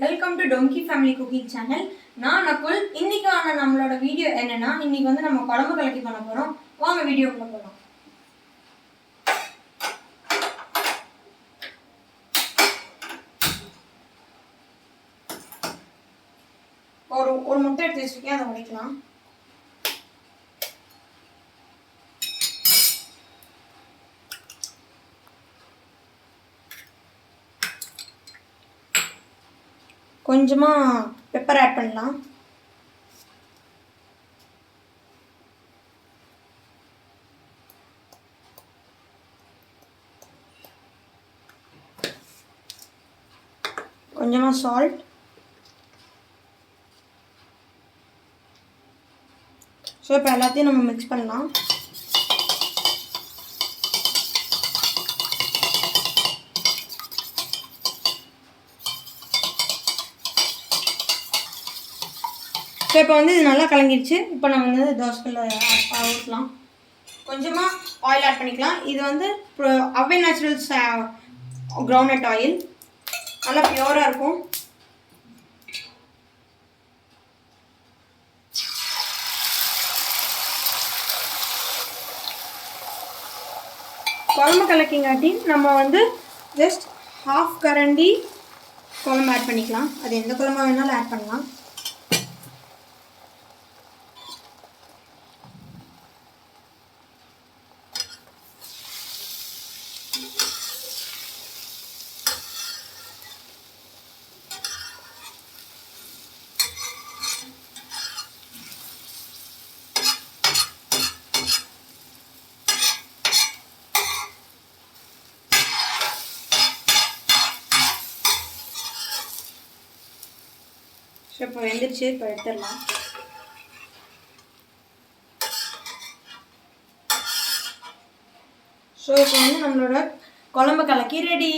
Welcome to டொங்கி family cooking channel. நான் நகுல். இன்னைக்கான நம்மளோட வீடியோ என்னன்னா, இன்னைக்கு வந்து நம்ம குழம்பு கலக்கி பண்ண போறோம். வாங்க வீடியோக்குள்ள போகலாம். ஒரு முட்டை எடுத்து வச்சிருக்கேன், அதை உடைக்கலாம். கொஞ்சமாக பெப்பர் ஆட் பண்ணலாம். கொஞ்சமாக சால்ட். ஸோ இப்போ எல்லாத்தையும் நம்ம மிக்ஸ் பண்ணலாம். ஸோ இப்போ வந்து இது நல்லா கலங்கிடுச்சு. இப்போ நம்ம வந்து தோசைக்கல்ல ஊற்றலாம். கொஞ்சமாக ஆயில் ஆட் பண்ணிக்கலாம். இது வந்து அவ்வை நேச்சுரல்ஸ் கிரவுண்ட்நட் ஆயில், நல்லா பியூராக இருக்கும். குழம்பு கலக்கிங்காட்டி நம்ம வந்து ஜஸ்ட் ஹாஃப் கரண்டி குழம்பு ஆட் பண்ணிக்கலாம். அது எந்த குழம்பா வேணாலும் ஆட் பண்ணலாம். ஸோ இப்போ வெந்துருச்சு, இப்போ எடுத்துடலாம். ஸோ இப்போ வந்து நம்மளோட குழம்பு கலக்கி ரெடி.